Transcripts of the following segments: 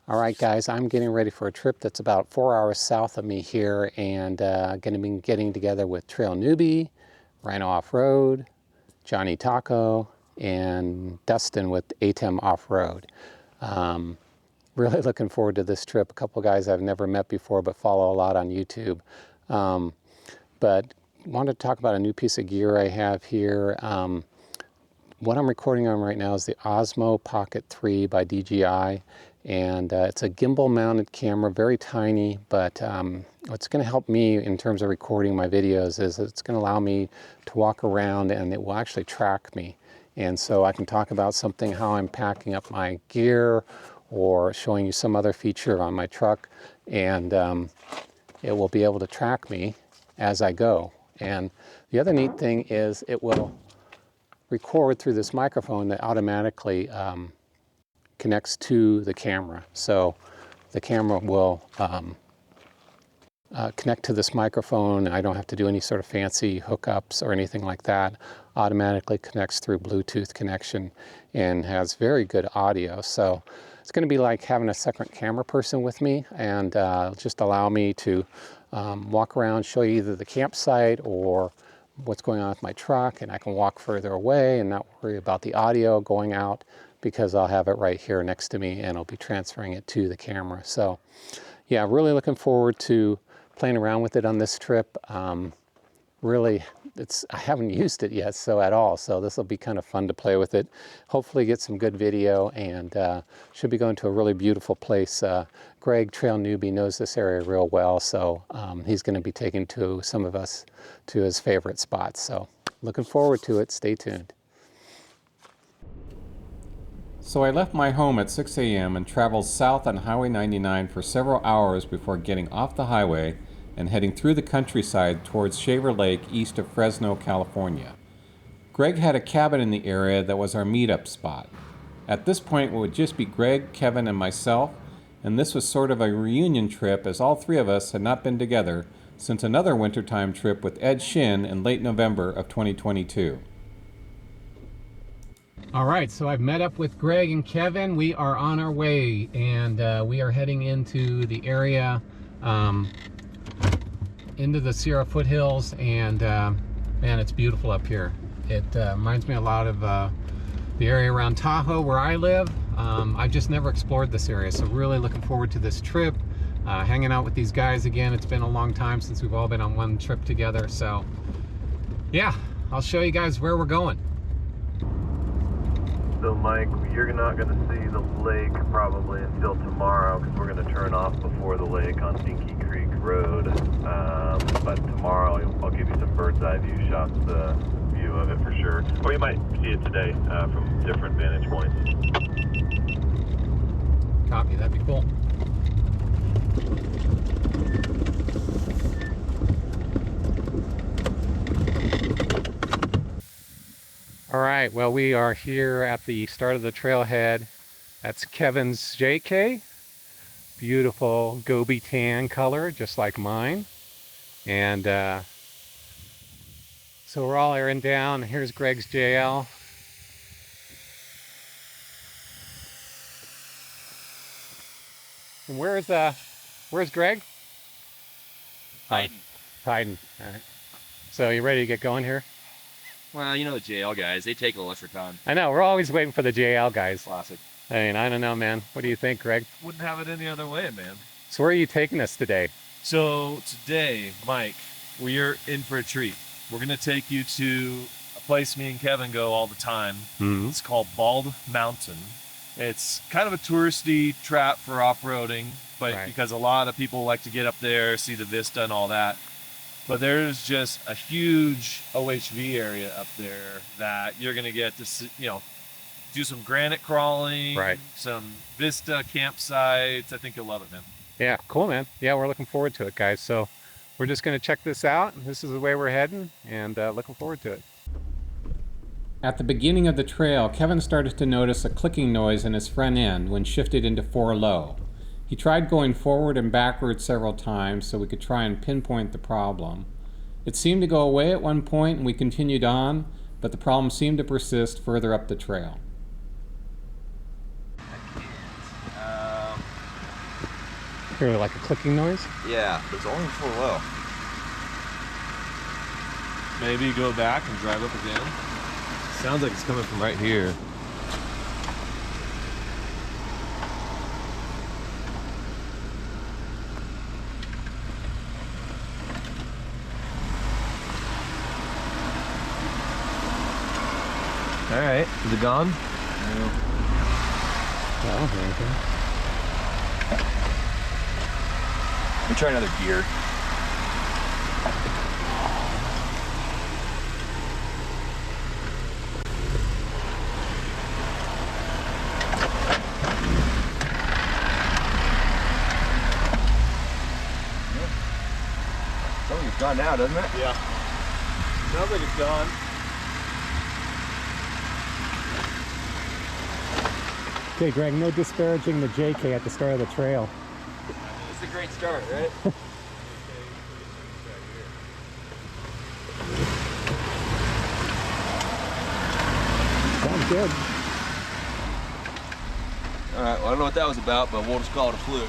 All right, guys, I'm getting ready for a trip that's about 4 hours south of me here, and going to be getting together with Trail Newbie, Rhino Off-Road, Johnny Taco, and Dustin with ATEM Off-Road. Really looking forward to this trip. A couple guys I've never met before, but follow a lot on YouTube. But wanted to talk about a new piece of gear I have here. What I'm recording on right now is the Osmo Pocket 3 by DJI. And it's a gimbal mounted camera, very tiny, but what's going to help me in terms of recording my videos is it's going to allow me to walk around and it will actually track me. And so I can talk about something, how I'm packing up my gear or showing you some other feature on my truck, and it will be able to track me as I go. And the other neat thing is it will record through this microphone that automatically connects to the camera. So the camera will connect to this microphone. I don't have to do any sort of fancy hookups or anything like that. Automatically connects through Bluetooth connection and has very good audio. So it's going to be like having a second camera person with me, and just allow me to walk around, show you either the campsite or what's going on with my truck, and I can walk further away and not worry about the audio going out, because I'll have it right here next to me and I'll be transferring it to the camera. So yeah, really looking forward to playing around with it on this trip. Really, I haven't used it yet at all, so this will be kind of fun to play with it. Hopefully get some good video, and should be going to a really beautiful place. Greg, Trail Newbie, knows this area real well, so he's going to be taking some of us to his favorite spots. So looking forward to it. Stay tuned. So I left my home at 6 a.m. and traveled south on Highway 99 for several hours before getting off the highway and heading through the countryside towards Shaver Lake east of Fresno, California. Greg had a cabin in the area that was our meetup spot. At this point it would just be Greg, Kevin, and myself, and this was sort of a reunion trip as all three of us had not been together since another wintertime trip with Ed Shin in late November of 2022. All right, so I've met up with Greg and Kevin. We are on our way, and we are heading into the area, into the Sierra foothills, and man, it's beautiful up here. It reminds me a lot of the area around Tahoe where I live. I've just never explored this area, so really looking forward to this trip, hanging out with these guys again. It's been a long time since we've all been on one trip together, so yeah, I'll show you guys where we're going. So Mike, you're not going to see the lake probably until tomorrow, because we're going to turn off before the lake on Dinky Creek Road. But tomorrow I'll give you some bird's eye view shots, view of it for sure. Or you might see it today from different vantage points. Copy, that'd be cool. All right, well, we are here at the start of the trailhead. That's Kevin's JK. Beautiful goby tan color, just like mine. And so we're all airing down. Here's Greg's JL. And where's Greg? Hiding. Hiding. All right. So you ready to get going here? Well, you know the JL guys, they take a little extra time. I know, we're always waiting for the JL guys. Classic. I mean, I don't know, man. What do you think, Greg? Wouldn't have it any other way, man. So where are you taking us today? So today, Mike, we are in for a treat. We're going to take you to a place me and Kevin go all the time. Mm-hmm. It's called Bald Mountain. It's kind of a touristy trap for off-roading, but Right. because a lot of people like to get up there, see the vista and all that. But there's just a huge OHV area up there that you're going to get to see, do some granite crawling, Right. some vista campsites. I think you'll love it, man. Yeah, cool, man. Yeah, we're looking forward to it, guys. So we're just going to check this out. This is the way we're heading, and looking forward to it. At the beginning of the trail, Kevin started to notice a clicking noise in his front end when shifted into 4 low. He tried going forward and backward several times so we could try and pinpoint the problem. It seemed to go away at one point and we continued on, but the problem seemed to persist further up the trail. Hear like a clicking noise? Yeah, but it's only for a while. Maybe go back and drive up again. Sounds like it's coming from right here. All right, is it gone? No, anything. Let me try another gear. Sounds like it's gone now, doesn't it? Yeah. Sounds like it's gone. Okay, Greg, no disparaging the JK at the start of the trail. It's a great start, right? Sounds good. All right, well, I don't know what that was about, but we'll just call it a fluke.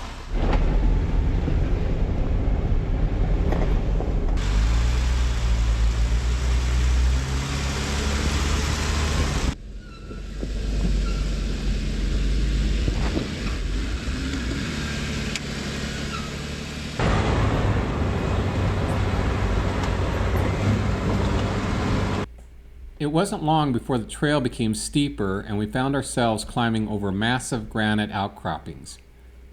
It wasn't long before the trail became steeper and we found ourselves climbing over massive granite outcroppings.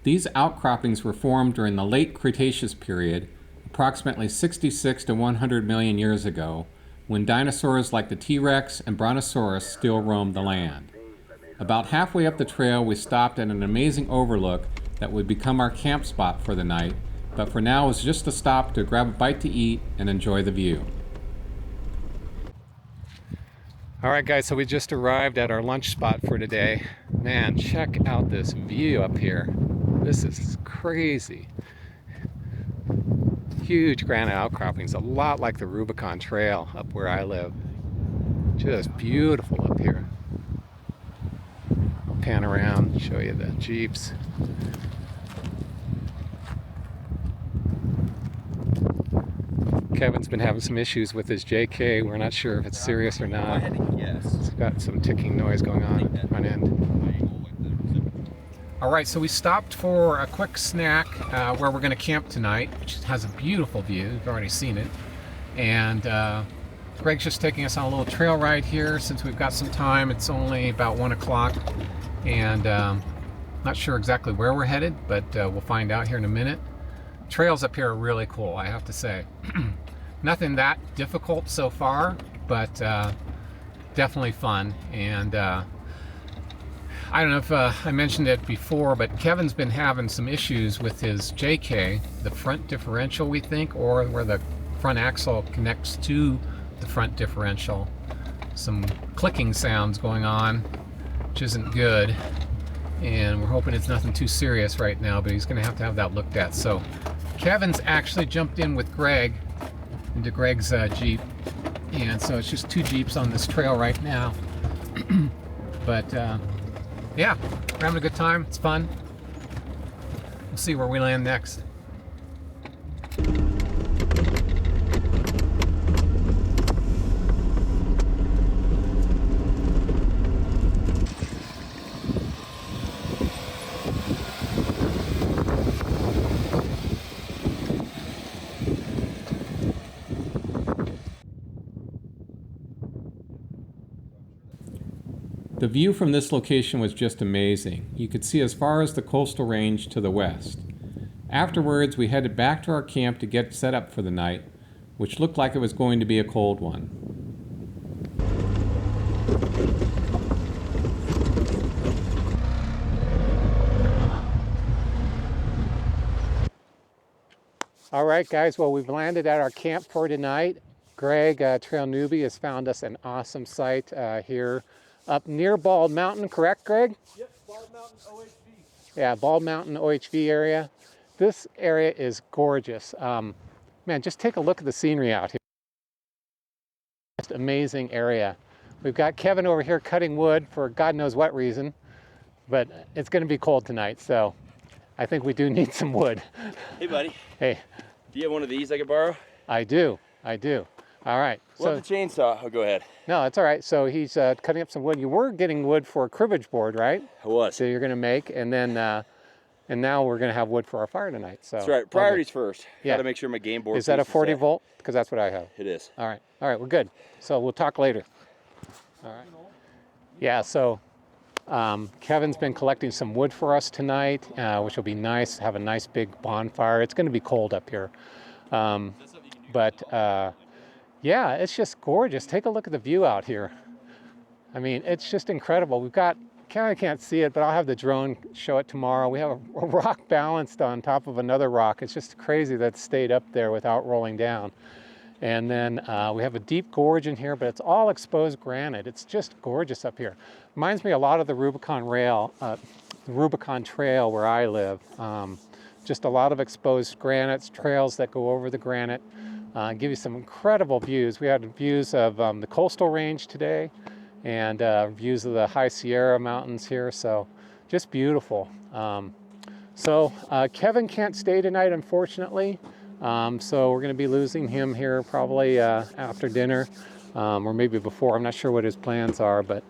These outcroppings were formed during the late Cretaceous period, approximately 66 to 100 million years ago, when dinosaurs like the T-Rex and Brontosaurus still roamed the land. About halfway up the trail, we stopped at an amazing overlook that would become our camp spot for the night, but for now it was just a stop to grab a bite to eat and enjoy the view. All right, guys, so we just arrived at our lunch spot for today. Man, check out this view up here. This is crazy. Huge granite outcroppings, a lot like the Rubicon Trail up where I live. Just beautiful up here. I'll pan around and show you the Jeeps. Kevin's been having some issues with his JK. We're not sure if it's serious or not. It's got some ticking noise going on at the front end. All right, so we stopped for a quick snack where we're going to camp tonight, which has a beautiful view. You've already seen it. And Greg's just taking us on a little trail ride here since we've got some time. It's only about 1 o'clock. And not sure exactly where we're headed, but we'll find out here in a minute. Trails up here are really cool, I have to say. Nothing that difficult so far, but definitely fun. And I don't know if I mentioned it before, but Kevin's been having some issues with his JK, the front differential, we think, or where the front axle connects to the front differential. Some clicking sounds going on, which isn't good. And we're hoping it's nothing too serious right now, but he's going to have that looked at. So Kevin's actually jumped in with Greg into Greg's Jeep, and so it's just 2 Jeeps on this trail right now. But yeah, we're having a good time. It's fun. We'll see where we land next. The view from this location was just amazing. You could see as far as the coastal range to the west. Afterwards, we headed back to our camp to get set up for the night, which looked like it was going to be a cold one. All right, guys, well, we've landed at our camp for tonight. Greg, Trail Newbie, has found us an awesome site here up near Bald Mountain, correct, Greg? Yep, Bald Mountain OHV. Yeah, Bald Mountain OHV area. This area is gorgeous. Man, just take a look at the scenery out here. Just amazing area. We've got Kevin over here cutting wood for God knows what reason, but it's going to be cold tonight, so I think we do need some wood. Hey, buddy. Hey, Do you have one of these I could borrow? I do. All right. Well, the chainsaw. Oh, go ahead. No, it's all right. So he's cutting up some wood. You were getting wood for a cribbage board, right? I was. So you're going to make, and then, and now we're going to have wood for our fire tonight. So That's right. Priorities first. Yeah. Got to make sure my game board. Is that a piece 40 set. volt? Because that's what I have. It is. All right, we're good. So we'll talk later. All right. Yeah, so Kevin's been collecting some wood for us tonight, which will be nice. Have a nice big bonfire. It's going to be cold up here. Yeah, it's just gorgeous. Take a look at the view out here. I mean, it's just incredible. We've got, kind of can't see it, but I'll have the drone show it tomorrow. We have a rock balanced on top of another rock. It's just crazy that it stayed up there without rolling down. And then we have a deep gorge in here, but it's all exposed granite. It's just gorgeous up here. Reminds me a lot of the Rubicon Trail where I live. Just a lot of exposed granites, trails that go over the granite. Give you some incredible views. We had views of the coastal range today and views of the high Sierra mountains here. So just beautiful. Kevin can't stay tonight, unfortunately. So we're going to be losing him here probably after dinner or maybe before. I'm not sure what his plans are, but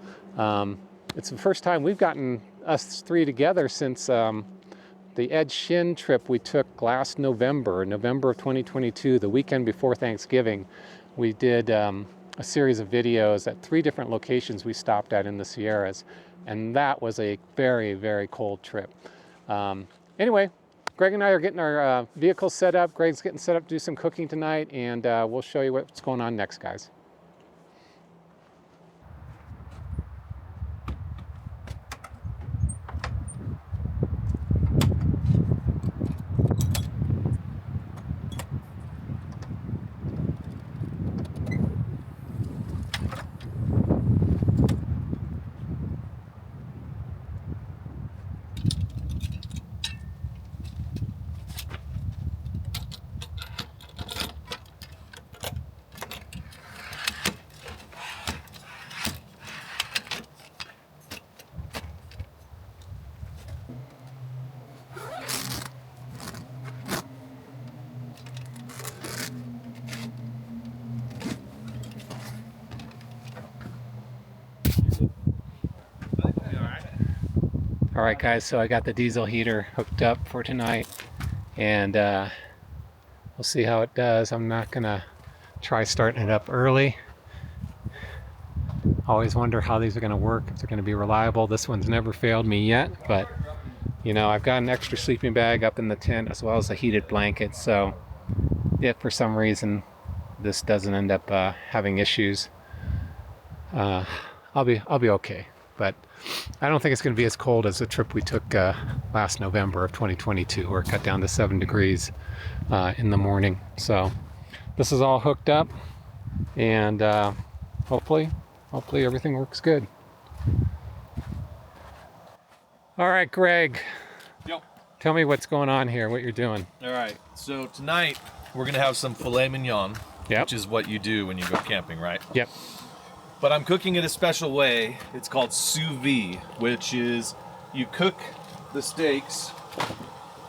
it's the first time we've gotten us three together since the Ed Shin trip we took last November of 2022, the weekend before Thanksgiving. We did a series of videos at 3 different locations we stopped at in the Sierras, and that was a very, very cold trip. Anyway, Greg and I are getting our vehicles set up. Greg's getting set up to do some cooking tonight, and we'll show you what's going on next, guys. All right, guys, so I got the diesel heater hooked up for tonight, and we'll see how it does. I'm not gonna try starting it up early. Always wonder how these are gonna work, if they're gonna be reliable. This one's never failed me yet, but you know, I've got an extra sleeping bag up in the tent as well as a heated blanket, so if for some reason this doesn't end up having issues, I'll be okay. But I don't think it's going to be as cold as the trip we took last November of 2022, where it got down to 7 degrees in the morning. So this is all hooked up, and hopefully everything works good. All right, Greg. Yep. Tell me what's going on here, what you're doing. All right. So tonight we're gonna have some filet mignon, which is what you do when you go camping, right? Yep. But I'm cooking it a special way. It's called Sous Vide, which is you cook the steaks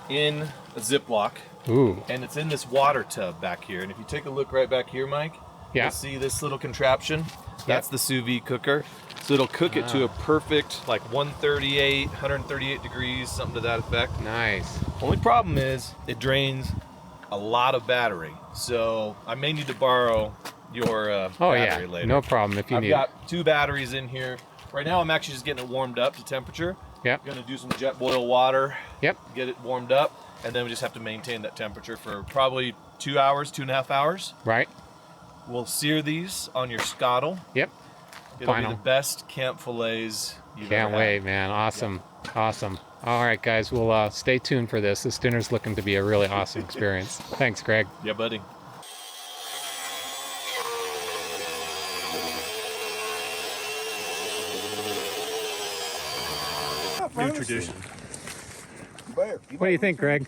in a Ziploc. Ooh. And it's in this water tub back here. And if you take a look right back here, Mike, you'll see this little contraption. That's the sous vide cooker. So it'll cook it to a perfect, like 138 degrees, something to that effect. Nice. Only problem is it drains a lot of battery. So I may need to borrow your battery later. No problem if you need it. I've got 2 batteries in here. Right now I'm actually just getting it warmed up to temperature. Yep. I'm gonna do some jet boil water. Yep. Get it warmed up, and then we just have to maintain that temperature for probably 2 hours, 2.5 hours. Right. We'll sear these on your Skottle. Yep. It'll Final. be the best camp fillets you've ever Can't had. wait, man. Awesome. Awesome. All right, guys, we'll stay tuned for this. This dinner's looking to be a really awesome experience. Thanks, Greg. Yeah, buddy. New tradition. What do you think, Greg?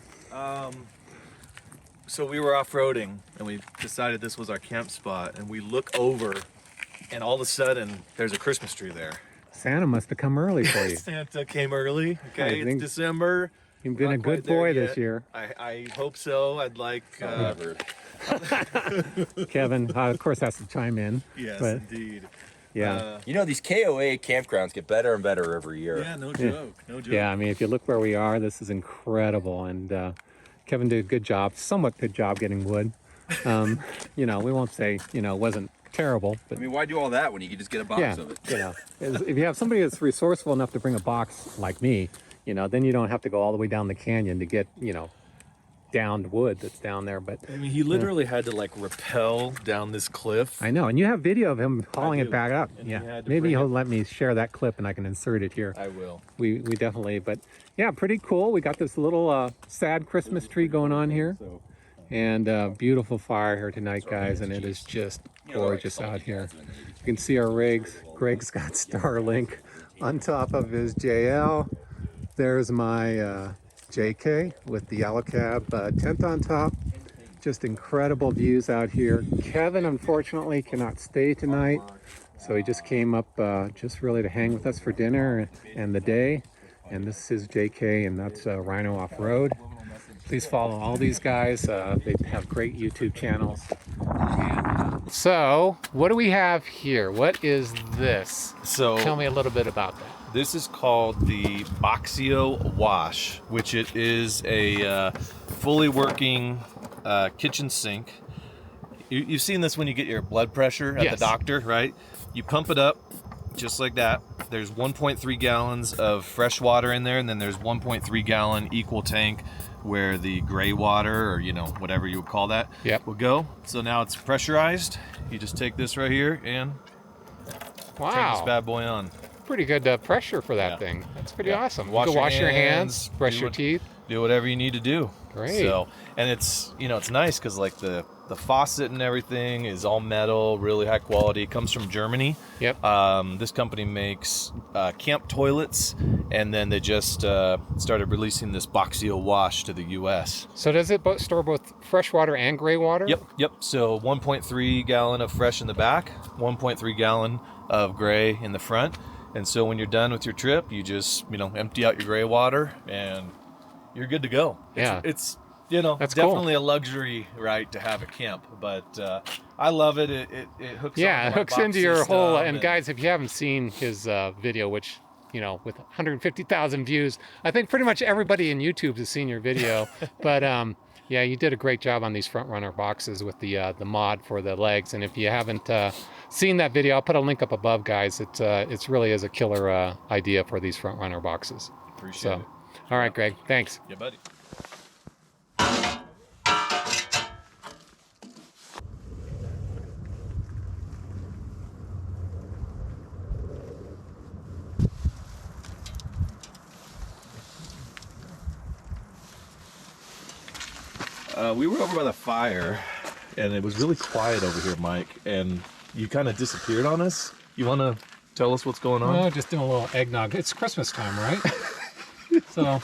So we were off-roading and we decided this was our camp spot, and we look over and all of a sudden there's a Christmas tree there. Santa must have come early for you. Santa came early. I Okay, think- it's December. You've been Not a good quite there boy yet. this year. I hope so. I'd like. Kevin, of course, has to chime in. Yes, but, indeed. Yeah. You know, these KOA campgrounds get better and better every year. Yeah, no joke. No joke. Yeah, I mean, if you look where we are, this is incredible. And Kevin did a good job, somewhat good job getting wood. You know, we won't say, you know, it wasn't terrible. But I mean, why do all that when you can just get a box yeah, of it? you know, if you have somebody that's resourceful enough to bring a box like me, you know, then you don't have to go all the way down the canyon to get, you know, downed wood that's down there. But I mean, he literally had to like rappel down this cliff. I know, and you have video of him hauling it do. back up. And he Yeah, had to maybe bring he'll it- let me share that clip and I can insert it here. I will. We definitely, but yeah, pretty cool. We got this little sad Christmas tree going on here, and beautiful fire here tonight, guys, and it is just gorgeous out here. You can see our rigs. Greg's got Starlink on top of his JL. There's my JK with the Alucab tent on top. Just incredible views out here. Kevin, unfortunately, cannot stay tonight, so he just came up just really to hang with us for dinner and the day. And this is JK, and that's Rhino Off-Road. Please follow all these guys. They have great YouTube channels. So, what do we have here? What is this? So Tell me a little bit about that. this is called the Boxio Wash, which it is a fully working kitchen sink. You've seen this when you get your blood pressure at Yes. the doctor, right? You pump it up just like that. There's 1.3 gallons of fresh water in there, and then there's 1.3 gallon equal tank where the gray water, or you know, whatever you would call that, Yep. will go. So now it's pressurized. You just take this right here and turn this Wow, bad boy on. pretty good pressure for that Yeah. thing. That's pretty Yeah. awesome. Wash you can your wash your hands, hands, brush do your what- teeth. Do whatever you need to do. Great. So, and it's, you know, it's nice because like the faucet and everything is all metal, really high quality. It comes from Germany. Yep. This company makes camp toilets, and then they just started releasing this Boxio wash to the U.S. So does it store both fresh water and gray water? Yep. So 1.3 gallon of fresh in the back, 1.3 gallon of gray in the front. And so when you're done with your trip, you just, you know, empty out your gray water and you're good to go. Yeah. It's you know, That's cool. definitely a luxury, right, to have a camp. But I love it. It hooks Yeah, onto it my hooks into your Boxio whole. stuff, And guys, if you haven't seen his video, which, you know, with 150,000 views, I think pretty much everybody in YouTube has seen your video. But yeah, you did a great job on these front runner boxes with the mod for the legs. And if you haven't seen that video, I'll put a link up above, guys. It's really is a killer idea for these front runner boxes. Appreciate So, it. all right, Greg, thanks. Yeah, buddy. We were over by the fire, and it was really quiet over here, Mike, and you kind of disappeared on us. You want to tell us what's going on? Oh, just doing a little eggnog. It's Christmas time, right? So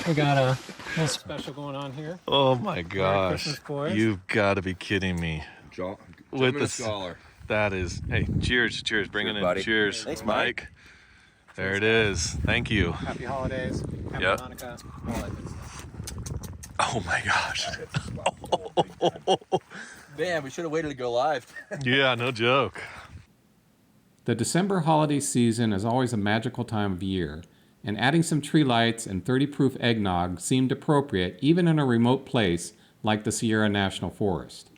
we got a little special going on here. Oh my gosh. Christmas boys. You've got to be kidding me. With the scholar. That is, hey, cheers, bringing Cheers, in buddy. cheers. Thanks, Mike. There it is. Thank you. Happy holidays. Happy Yep. Hanukkah. All that good stuff. Oh my gosh. Man, we should have waited to go live. Yeah, no joke. The December holiday season is always a magical time of year, and adding some tree lights and 30 proof eggnog seemed appropriate even in a remote place like the Sierra National Forest.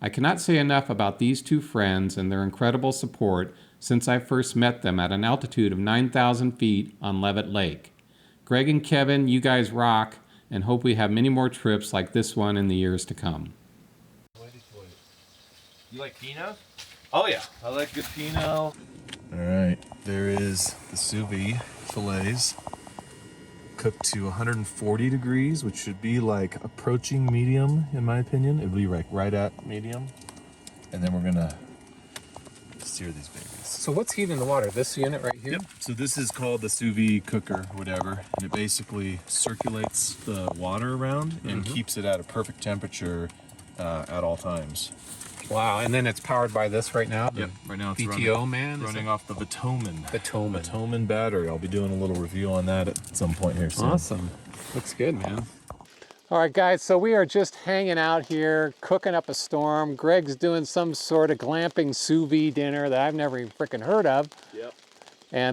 I cannot say enough about these two friends and their incredible support since I first met them at an altitude of 9,000 feet on Levitt Lake. Greg and Kevin, you guys rock, and hope we have many more trips like this one in the years to come. You like Pinot? Oh yeah, I like good Pinot. All right, there is the sous vide fillets, cooked to 140 degrees, which should be like approaching medium in my opinion. It'd be like right at medium, and then we're gonna sear these babies. So what's heating the water? This unit right here? Yep. So this is called the sous vide cooker, whatever, and it basically circulates the water around and keeps it at a perfect temperature at all times. Wow, and then it's powered by this right now? Yep. Right now it's BTO, man? running off the Batoman. Batoman. Batoman battery. I'll be doing a little review on that at some point here soon. Awesome. Looks good, man. All right, guys, so we are just hanging out here, cooking up a storm. Greg's doing some sort of glamping sous vide dinner that I've never even freaking heard of. Yep.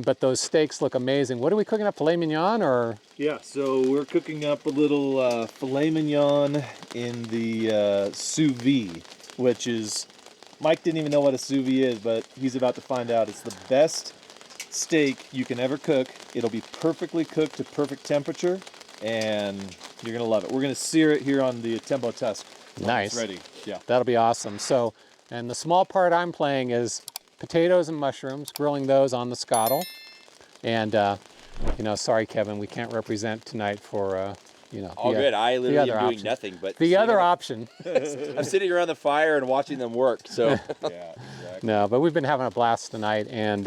But those steaks look amazing. What are we cooking up, filet mignon or? Yeah, so we're cooking up a little filet mignon in the sous vide, which is, Mike didn't even know what a sous vide is, but he's about to find out. It's the best steak you can ever cook. It'll be perfectly cooked to perfect temperature, and you're gonna love it. We're gonna sear it here on the Tembo Tusk. Nice. It's ready. Yeah. That'll be awesome. So, and the small part I'm playing is potatoes and mushrooms, grilling those on the Skottle. And, you know, sorry, Kevin, we can't represent tonight for, you know. All good. I literally am doing nothing but the other option. I'm sitting around the fire and watching them work. So Yeah, exactly. No, but we've been having a blast tonight, and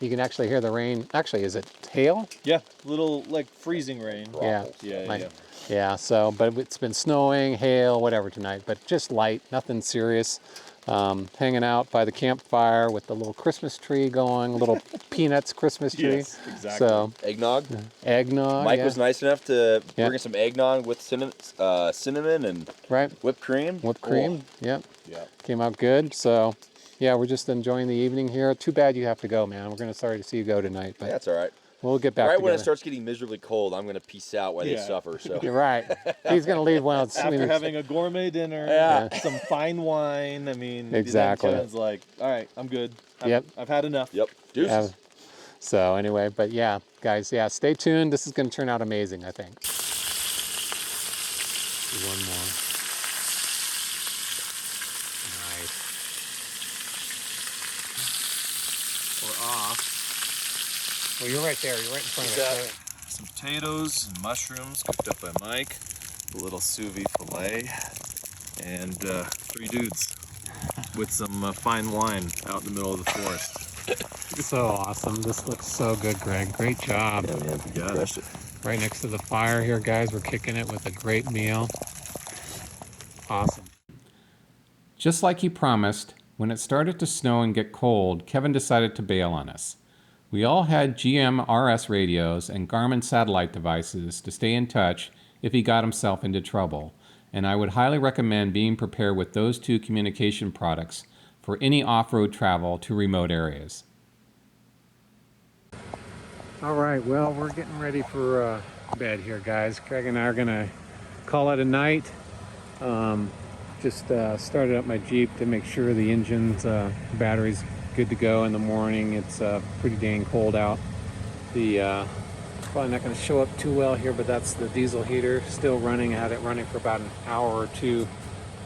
you can actually hear the rain. Actually, is it hail? Yeah, little like freezing rain. Yeah. Yeah. Yeah, so, but it's been snowing, hail, whatever tonight, but just light, nothing serious. Hanging out by the campfire with the little Christmas tree going, a little Peanuts Christmas tree. Yes, exactly. So, eggnog. eggnog. Mike yeah. was nice enough to Yeah. bring us some eggnog with cinnamon and Right, whipped cream. whipped cream, yep. Yeah. Came out good, so yeah, we're just enjoying the evening here. Too bad you have to go, man. We're sorry to see you go tonight, but That's all right. we'll get back Right together. when it starts getting miserably cold, I'm going to peace out while they Yeah. suffer. So You're right. He's going to leave one. After having a gourmet dinner, Yeah. some fine wine. I mean, Exactly. Kevin's like, all right, I'm good. Yep. I've had enough. Yep. Deuces. Yeah. So anyway, but yeah, guys, yeah, stay tuned. This is going to turn out amazing, I think. One more. Nice. We're off. Well, you're right there. You're right in front of it. Some potatoes and mushrooms cooked up by Mike, a little sous vide filet, and 3 dudes with some fine wine out in the middle of the forest. So awesome. This looks so good, Greg. Great job. Yeah, man. You got it. Right next to the fire here, guys. We're kicking it with a great meal. Awesome. Just like he promised, when it started to snow and get cold, Kevin decided to bail on us. We all had GM RS radios and Garmin satellite devices to stay in touch if he got himself into trouble, and I would highly recommend being prepared with those 2 communication products for any off-road travel to remote areas. All right, well, we're getting ready for bed here, guys. Craig and I are gonna call it a night. Just started up my Jeep to make sure the engine's battery's good to go in the morning. It's pretty dang cold out. The probably not going to show up too well here, but that's the diesel heater still running. I had it running for about an hour or 2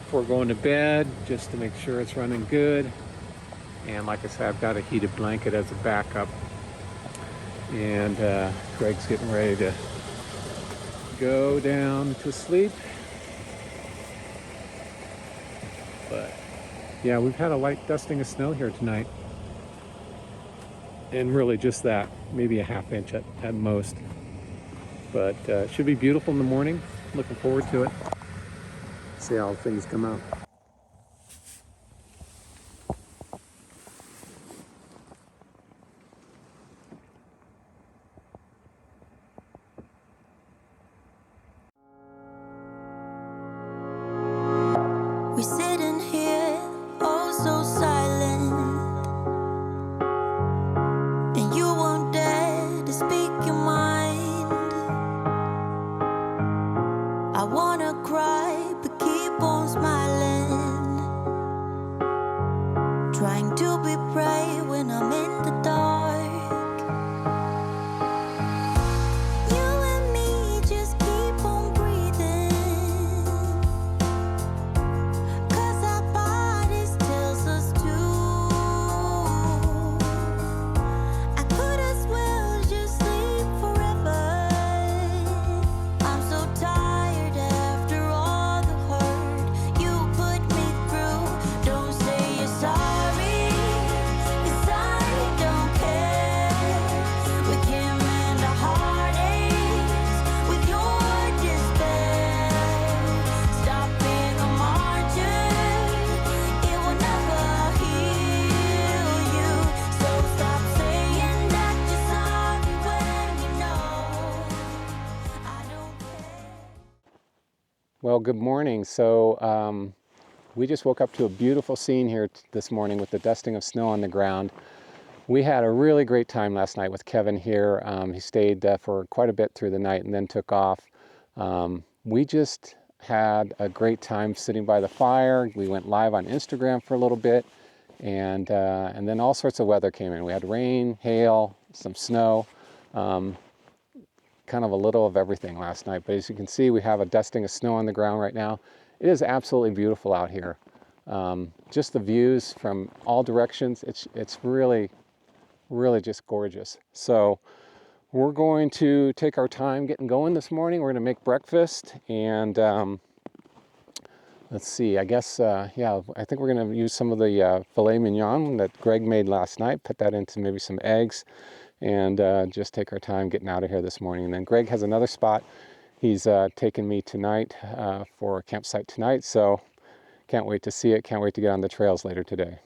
before going to bed, just to make sure it's running good. And like I said, I've got a heated blanket as a backup. And Greg's getting ready to go down to sleep. But yeah, we've had a light dusting of snow here tonight. And really just that, maybe a ½ inch at most. But it should be beautiful in the morning. Looking forward to it. See how things come out. We sitting here, oh so silent, and you won't dare to speak your mind. I wanna cry, but keep on smiling, trying to be brave when I'm in the dark. You and me just keep on breathing, 'cause our bodies tells us to. I could as well just sleep forever. I'm so tired after all the hurt. You Well, good morning. So we just woke up to a beautiful scene here this morning with the dusting of snow on the ground. We had a really great time last night with Kevin here. He stayed for quite a bit through the night and then took off. We just had a great time sitting by the fire. We went live on Instagram for a little bit, and then all sorts of weather came in. We had rain, hail, some snow. Kind of a little of everything last night, but as you can see, we have a dusting of snow on the ground right now. It is absolutely beautiful out here. Just the views from all directions, it's really just gorgeous. So we're going to take our time getting going this morning. We're going to make breakfast, and let's see, I guess, yeah, I think we're going to use some of the filet mignon that Greg made last night, put that into maybe some eggs, and just take our time getting out of here this morning. And then Greg has another spot he's taking me tonight for a campsite tonight, so can't wait to see it, can't wait to get on the trails later today.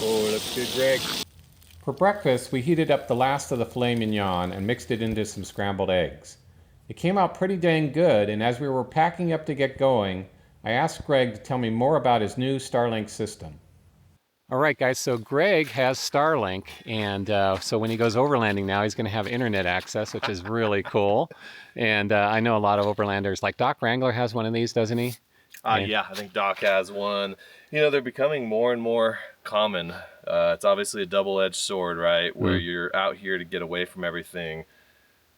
Oh, it looks good, Greg. For breakfast, we heated up the last of the filet mignon and mixed it into some scrambled eggs. It came out pretty dang good, and as we were packing up to get going, I asked Greg to tell me more about his new Starlink system. All right, guys, so Greg has Starlink, and so when he goes overlanding now, he's going to have internet access, which is really cool. And I know a lot of overlanders, like Doc Wrangler has one of these, doesn't he? Yeah, I think Doc has one. You know, they're becoming more and more common. It's obviously a double-edged sword, right? Where you're out here to get away from everything.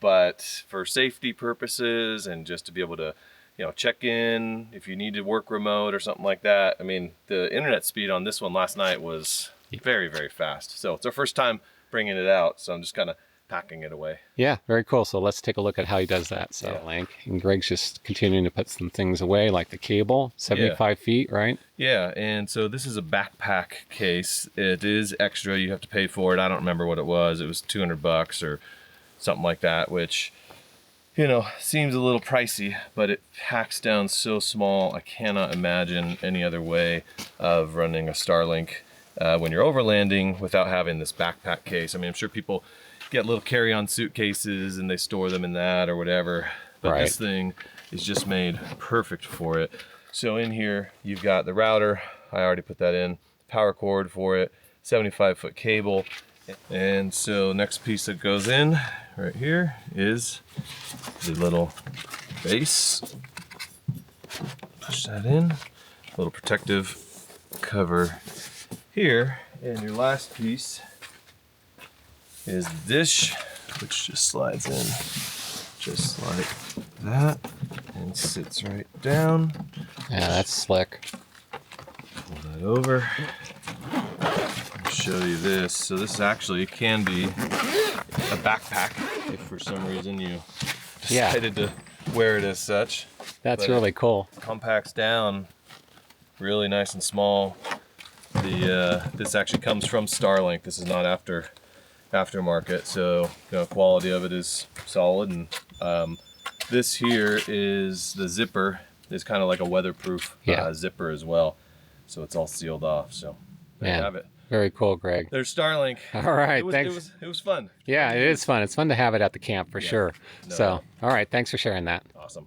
But for safety purposes and just to be able to, you know, check in if you need to work remote or something like that. I mean, the internet speed on this one last night was very, very fast. So it's our first time bringing it out. So I'm just kind of packing it away. Yeah, very cool. So let's take a look at how he does that. So Link, and Greg's just continuing to put some things away, like the cable, 75 feet, right? Yeah, and so this is a backpack case. It is extra. You have to pay for it. I don't remember what it was. It was $200 or something like that, which, you know, seems a little pricey, but it packs down so small. I cannot imagine any other way of running a Starlink when you're overlanding without having this backpack case. I mean, I'm sure people get little carry-on suitcases and they store them in that or whatever, but this thing is just made perfect for it. So in here, you've got the router. I already put that in. Power cord for it, 75-foot cable. And so next piece that goes in right here is the little base. Push that in. A little protective cover here. And your last piece is the dish, which just slides in just like that and sits right down. Yeah, that's slick. Pull that over. I'll show you this. So this actually can be a backpack if for some reason you decided to wear it as such. That's really cool. Compacts down really nice and small. This actually comes from Starlink. This is not aftermarket, so the quality of it is solid. And this here is the zipper. It's kind of like a weatherproof zipper as well, so it's all sealed off. So there you have it. Very cool, Greg. There's Starlink. All right, thanks. It was fun. Yeah, it is fun. It's fun to have it at the camp for sure. So, all right, thanks for sharing that. Awesome.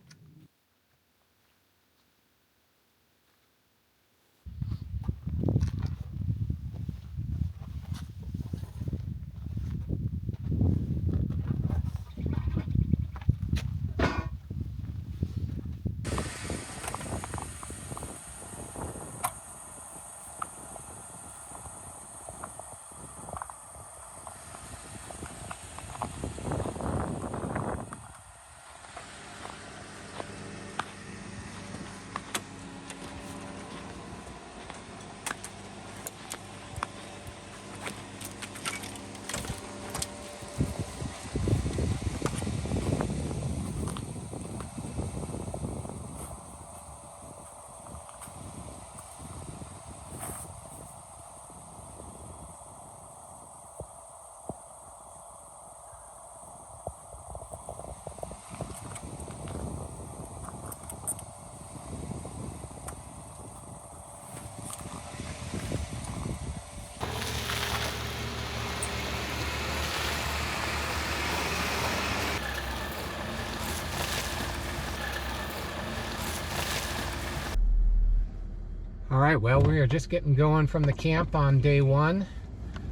All right, well, we are just getting going from the camp on day 1.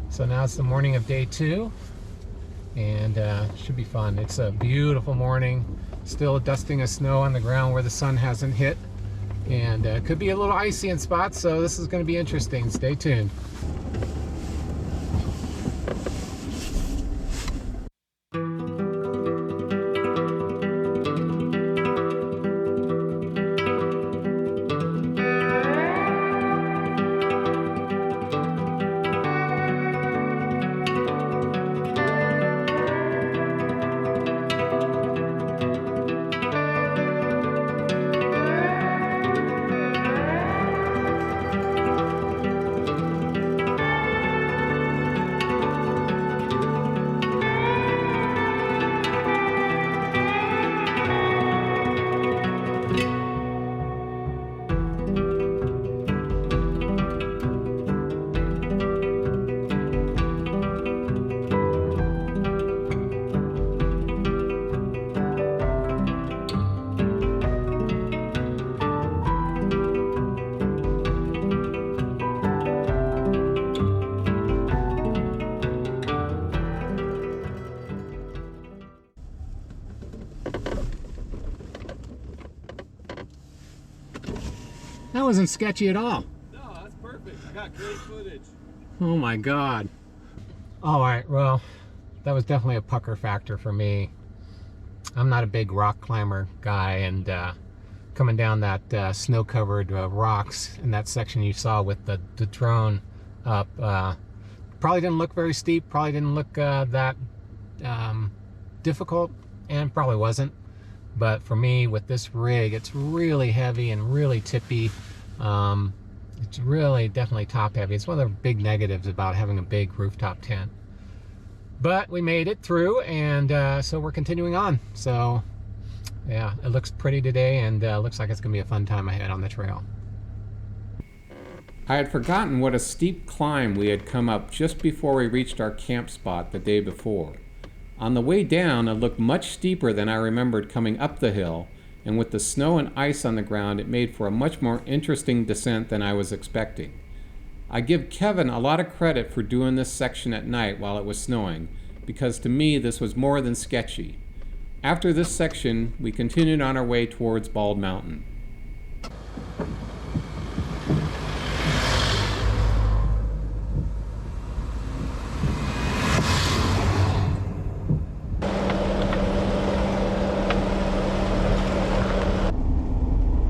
So now it's the morning of day 2. And should be fun. It's a beautiful morning. Still dusting of snow on the ground where the sun hasn't hit. And it could be a little icy in spots, so this is going to be interesting. Stay tuned. That wasn't sketchy at all. No, that's perfect. I got great footage. Oh my God. All right, well, that was definitely a pucker factor for me. I'm not a big rock climber guy, and coming down that snow-covered rocks in that section you saw with the drone up, probably didn't look very steep, probably didn't look that difficult, and probably wasn't. But for me, with this rig, it's really heavy and really tippy. It's really definitely top heavy. It's one of the big negatives about having a big rooftop tent. But we made it through, and so we're continuing on. So yeah, it looks pretty today, and looks like it's gonna be a fun time ahead on the trail. I had forgotten what a steep climb we had come up just before we reached our camp spot the day before. On the way down, it looked much steeper than I remembered coming up the hill, and with the snow and ice on the ground, it made for a much more interesting descent than I was expecting. I give Kevin a lot of credit for doing this section at night while it was snowing, because to me this was more than sketchy. After this section, we continued on our way towards Bald Mountain.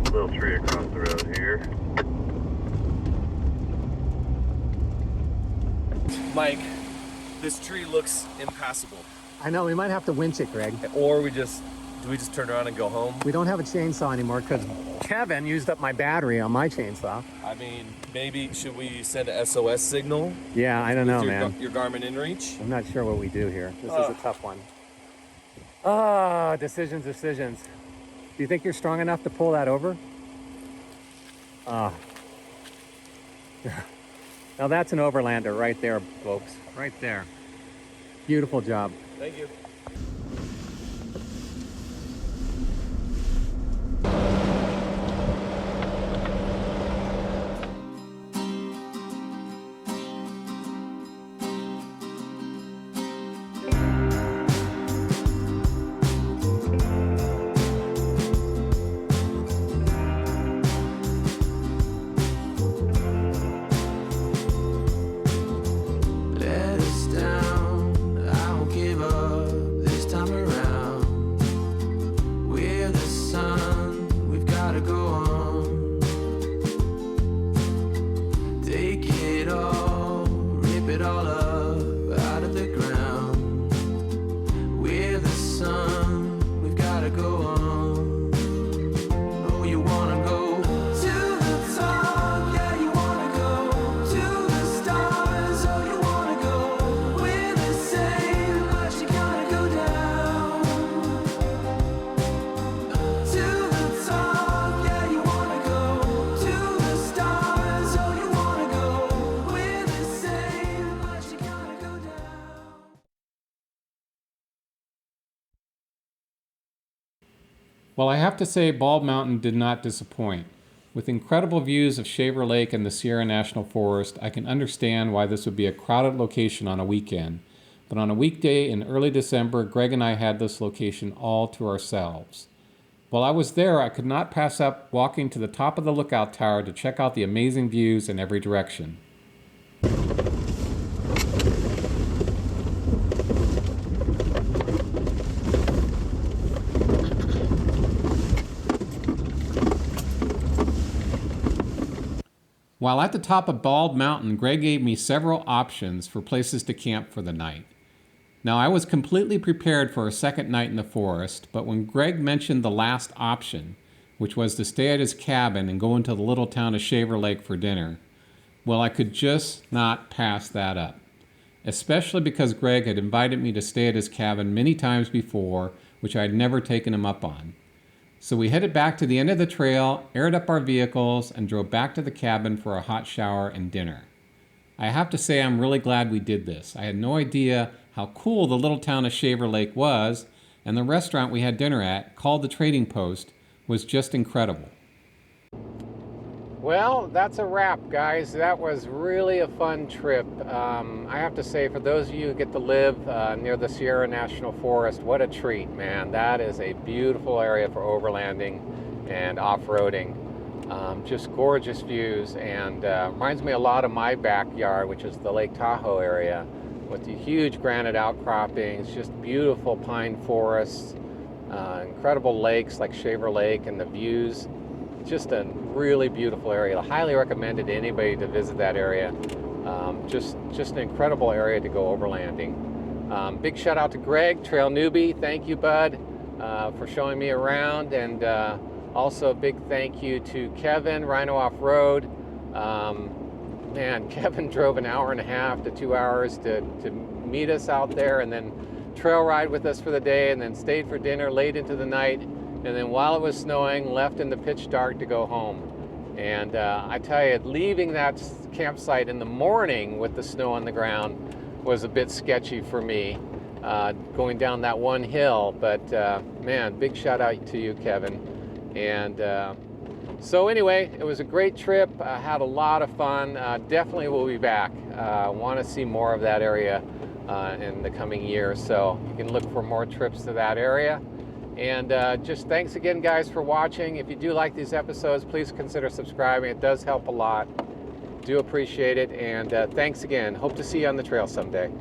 Little tree across the road here. Mike, this tree looks impassable. I know, we might have to winch it, Greg. Or do we just turn around and go home? We don't have a chainsaw anymore because Kevin used up my battery on my chainsaw. I mean, maybe should we send a SOS signal? Yeah, I don't know, With man. your Garmin InReach? I'm not sure what we do here. This is a tough one. Decisions. Do you think you're strong enough to pull that over? Now that's an overlander right there, folks. Right there. Beautiful job. Thank you. Let us down, I won't give up this time around. We're the sun, we've gotta go on. Take it all, rip it all up out of the ground. We're the sun, we've gotta go on. Oh, you wanna go to the top, yeah, you wanna go to the stars, oh, you wanna go. We're the same, but you gotta go down to the top, yeah, you wanna go to the stars, oh, you wanna go. We're the same, but you gotta go down. Well, I have to say Bald Mountain did not disappoint. With incredible views of Shaver Lake and the Sierra National Forest, I can understand why this would be a crowded location on a weekend. But on a weekday in early December, Greg and I had this location all to ourselves. While I was there, I could not pass up walking to the top of the lookout tower to check out the amazing views in every direction. While at the top of Bald Mountain, Greg gave me several options for places to camp for the night. Now, I was completely prepared for a second night in the forest, but when Greg mentioned the last option, which was to stay at his cabin and go into the little town of Shaver Lake for dinner, well, I could just not pass that up. Especially because Greg had invited me to stay at his cabin many times before, which I had never taken him up on. So we headed back to the end of the trail, aired up our vehicles, and drove back to the cabin for a hot shower and dinner. I have to say I'm really glad we did this. I had no idea how cool the little town of Shaver Lake was, and the restaurant we had dinner at, called the Trading Post, was just incredible. Well, that's a wrap, guys. That was really a fun trip. I have to say, for those of you who get to live near the Sierra National Forest, what a treat, man. That is a beautiful area for overlanding and off-roading. Just gorgeous views, and reminds me a lot of my backyard, which is the Lake Tahoe area, with the huge granite outcroppings, just beautiful pine forests, incredible lakes like Shaver Lake, and the views. Just a really beautiful area. I highly recommend it to anybody to visit that area. Just an incredible area to go overlanding. Big shout out to Greg, Trail Newbie. Thank you, bud, for showing me around. And also a big thank you to Kevin, Rhino Off-Road. Man, Kevin drove an hour and a half to 2 hours to meet us out there, and then trail ride with us for the day, and then stayed for dinner late into the night. And then while it was snowing, left in the pitch dark to go home. And I tell you, leaving that campsite in the morning with the snow on the ground was a bit sketchy for me, going down that one hill. But man, big shout out to you, Kevin. And so anyway, it was a great trip. I had a lot of fun. Definitely will be back. Want to see more of that area in the coming year. So you can look for more trips to that area. And just thanks again, guys, for watching. If you do like these episodes, please consider subscribing. It does help a lot. Do appreciate it. And thanks again. Hope to see you on the trail someday.